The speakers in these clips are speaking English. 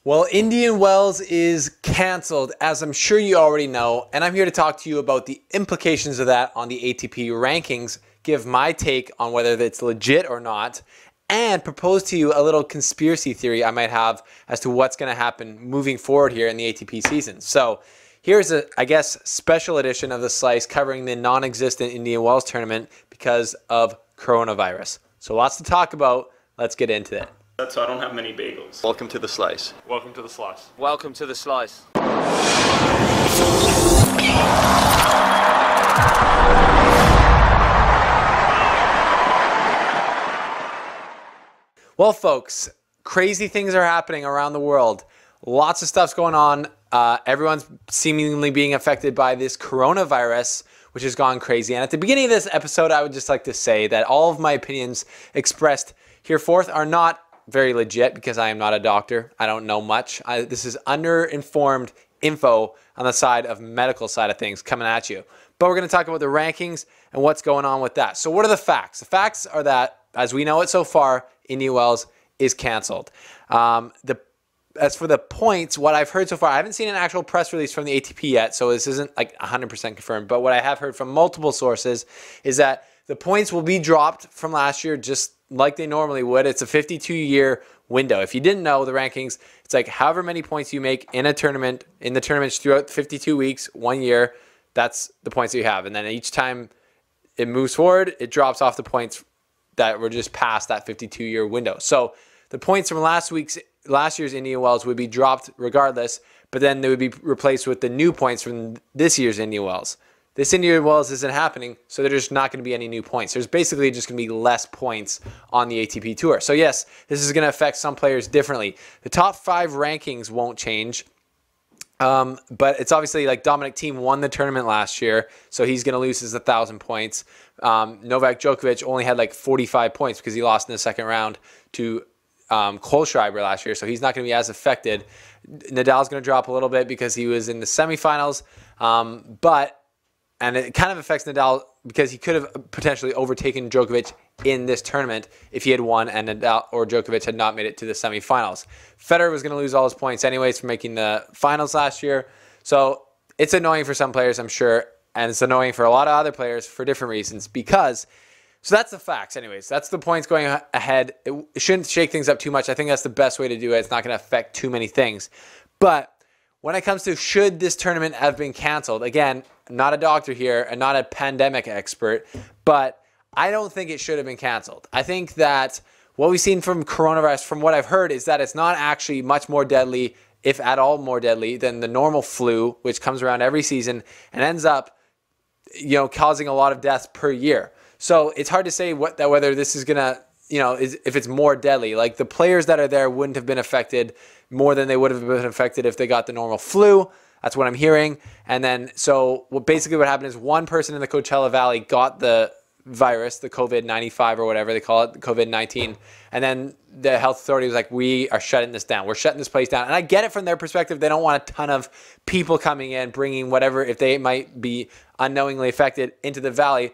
Well, Indian Wells is canceled, as I'm sure you already know, and I'm here to talk to you about the implications of that on the ATP rankings, give my take on whether it's legit or not, and propose to you a little conspiracy theory I might have as to what's going to happen moving forward here in the ATP season. So here's a, I guess, special edition of The Slice covering the non-existent Indian Wells tournament because of coronavirus. So lots to talk about. Let's get into it. So I don't have many bagels. Welcome to The Slice. Welcome to The Slice. Welcome to The Slice. Well, folks, crazy things are happening around the world. Lots of stuff's going on. Everyone's seemingly being affected by this coronavirus, which has gone crazy. And at the beginning of this episode, I would just like to say that all of my opinions expressed hereforth are not very legit because I am not a doctor. I don't know much. This is underinformed info on the side of medical side of things coming at you. But we're going to talk about the rankings and what's going on with that. So what are the facts? The facts are that, as we know it so far, Indian Wells is canceled. As for the points, what I've heard so far, I haven't seen an actual press release from the ATP yet, so this isn't like 100% confirmed. But what I have heard from multiple sources is that the points will be dropped from last year just like they normally would. It's a 52-year window. If you didn't know the rankings, it's like however many points you make in a tournament, in the tournaments throughout 52 weeks, 1 year, that's the points that you have. And then each time it moves forward, it drops off the points that were just past that 52-year window. So the points from last year's Indian Wells would be dropped regardless, but then they would be replaced with the new points from this year's Indian Wells. This Indian Wells isn't happening, so there's just not going to be any new points. There's basically just going to be less points on the ATP Tour. So yes, this is going to affect some players differently. The top 5 rankings won't change, but it's obviously like Dominic Thiem won the tournament last year, so he's going to lose his 1,000 points. Novak Djokovic only had like 45 points because he lost in the second round to Kohlschreiber last year, so he's not going to be as affected. Nadal's going to drop a little bit because he was in the semifinals, and it kind of affects Nadal because he could have potentially overtaken Djokovic in this tournament if he had won and Nadal or Djokovic had not made it to the semifinals. Federer was going to lose all his points anyways for making the finals last year. So it's annoying for some players, I'm sure, and it's annoying for a lot of other players for different reasons because... So that's the facts anyways. That's the points going ahead. It shouldn't shake things up too much. I think that's the best way to do it. It's not going to affect too many things. But when it comes to should this tournament have been canceled, again, I'm not a doctor here and not a pandemic expert, but I don't think it should have been canceled. I think that what we've seen from coronavirus, from what I've heard, is that it's not actually much more deadly, if at all more deadly, than the normal flu, which comes around every season and ends up, causing a lot of deaths per year. So it's hard to say whether this is going to, if it's more deadly. Like the players that are there wouldn't have been affected more than they would have been affected if they got the normal flu. That's what I'm hearing. And then, so basically what happened is one person in the Coachella Valley got the virus, the COVID-95 or whatever they call it, the COVID-19. And then the health authority was like, we are shutting this down. We're shutting this place down. And I get it from their perspective. They don't want a ton of people coming in, bringing whatever, if they might be unknowingly affected, into the valley.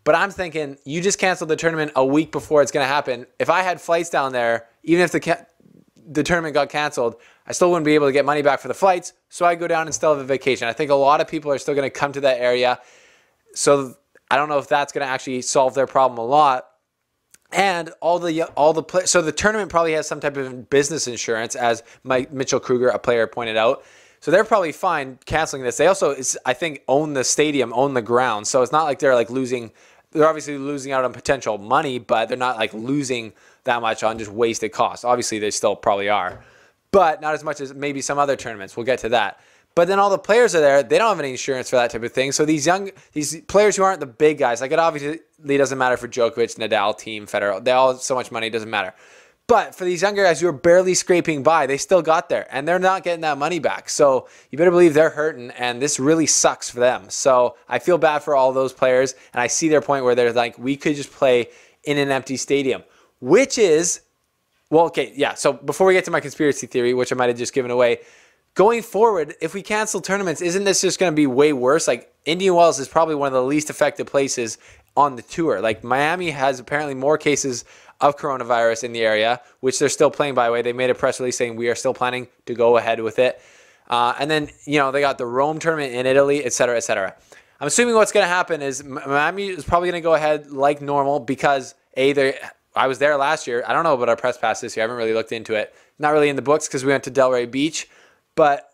But I'm thinking, you just canceled the tournament a week before it's going to happen. If I had flights down there, even if the tournament got canceled, I still wouldn't be able to get money back for the flights. So I go down and still have a vacation. I think a lot of people are still going to come to that area. So I don't know if that's going to actually solve their problem a lot. And so the tournament probably has some type of business insurance, as Mitchell Kruger, a player, pointed out. So they're probably fine canceling this. They also, I think, own the stadium, own the ground. So it's not like they're like losing. They're obviously losing out on potential money, but they're not like losing that much on just wasted costs. Obviously, they still probably are, but not as much as maybe some other tournaments. We'll get to that. But then all the players are there. They don't have any insurance for that type of thing. So these players who aren't the big guys, like it obviously doesn't matter for Djokovic, Nadal, Thiem, Federer. They all have so much money, it doesn't matter. But for these younger guys who are barely scraping by, they still got there, and they're not getting that money back. So you better believe they're hurting, and this really sucks for them. So I feel bad for all those players, and I see their point where they're like, we could just play in an empty stadium, which is, well, okay, yeah. So before we get to my conspiracy theory, which I might have just given away, going forward, if we cancel tournaments, isn't this just going to be way worse? Like Indian Wells is probably one of the least affected places on the tour. Like Miami has apparently more cases of coronavirus in the area, which they're still playing, by the way. They made a press release saying we are still planning to go ahead with it. And then, you know, they got the Rome tournament in Italy, et cetera, et cetera. I'm assuming what's going to happen is Miami is probably going to go ahead like normal because, I was there last year. I don't know about our press pass this year. I haven't really looked into it. Not really in the books because we went to Delray Beach. But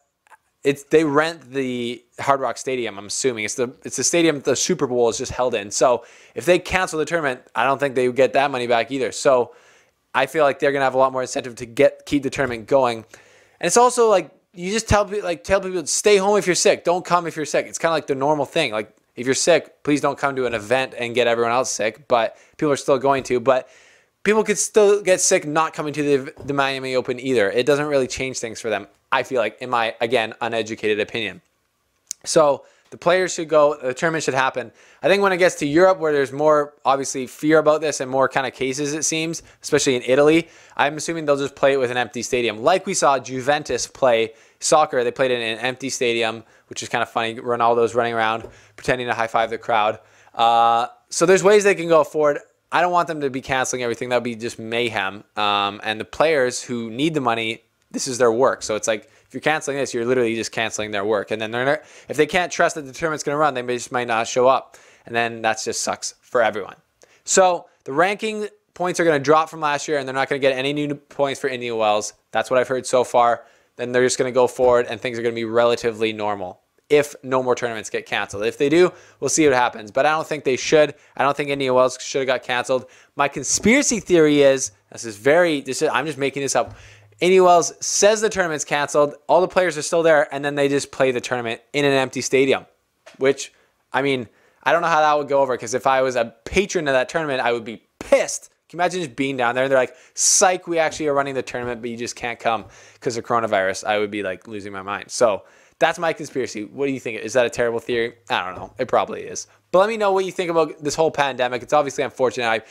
they rent the Hard Rock Stadium, I'm assuming. It's the stadium the Super Bowl is just held in. So if they cancel the tournament, I don't think they would get that money back either. So I feel like they're going to have a lot more incentive to keep the tournament going. And it's also like, you just tell people stay home if you're sick. Don't come if you're sick. It's kind of like the normal thing. Like if you're sick, please don't come to an event and get everyone else sick. But people are still going to. But people could still get sick not coming to the Miami Open either. It doesn't really change things for them, I feel like, in my, again, uneducated opinion. So the players should go. The tournament should happen. I think when it gets to Europe, where there's more, obviously, fear about this and more kind of cases, it seems, especially in Italy, I'm assuming they'll just play it with an empty stadium. Like we saw Juventus play soccer. They played it in an empty stadium, which is kind of funny. Ronaldo's running around pretending to high-five the crowd. So there's ways they can go forward. I don't want them to be canceling everything. That would be just mayhem. And the players who need the money, this is their work. So it's like, if you're canceling this, you're literally just canceling their work. And then if they can't trust that the tournament's going to run, they just might not show up. And then that just sucks for everyone. So the ranking points are going to drop from last year, and they're not going to get any new points for Indian Wells. That's what I've heard so far. Then they're just going to go forward, and things are going to be relatively normal if no more tournaments get canceled. If they do, we'll see what happens. But I don't think they should. I don't think Indian Wells should have got canceled. My conspiracy theory is, I'm just making this up. Indian Wells says the tournament's canceled. All the players are still there, and then they just play the tournament in an empty stadium. Which, I mean, I don't know how that would go over, because if I was a patron of that tournament, I would be pissed. Can you imagine just being down there and they're like, psych, we actually are running the tournament, but you just can't come because of coronavirus? I would be like losing my mind. So that's my conspiracy. What do you think? Is that a terrible theory? I don't know. It probably is. But let me know what you think about this whole pandemic. It's obviously unfortunate.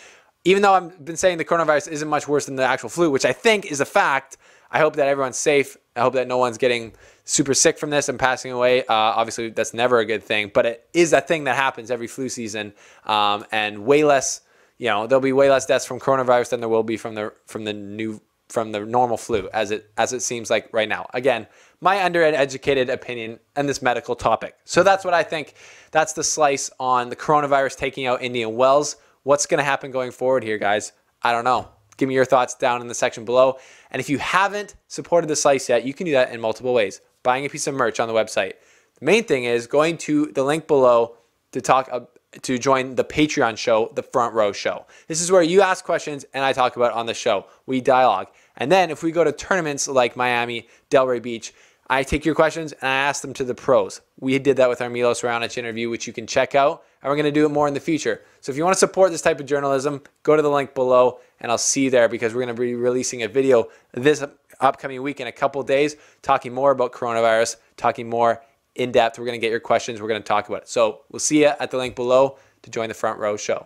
Even though I've been saying the coronavirus isn't much worse than the actual flu, which I think is a fact, I hope that everyone's safe. I hope that no one's getting super sick from this and passing away. Obviously, that's never a good thing, but it is a thing that happens every flu season, and way less. There'll be way less deaths from coronavirus than there will be from the normal flu, as it seems like right now. Again, my undereducated opinion on this medical topic. So that's what I think. That's the slice on the coronavirus taking out Indian Wells. What's going to happen going forward here, guys? I don't know. Give me your thoughts down in the section below. And if you haven't supported the slice yet, you can do that in multiple ways. Buying a piece of merch on the website. The main thing is going to the link below to join the Patreon show, The Front Row Show. This is where you ask questions and I talk about it on the show. We dialogue. And then if we go to tournaments like Miami, Delray Beach, I take your questions and I ask them to the pros. We did that with our Milos Raonic interview, which you can check out. And we're going to do it more in the future. So if you want to support this type of journalism, go to the link below and I'll see you there, because we're going to be releasing a video this upcoming week in a couple days talking more about coronavirus, talking more in depth. We're going to get your questions. We're going to talk about it. So we'll see you at the link below to join the Front Row Show.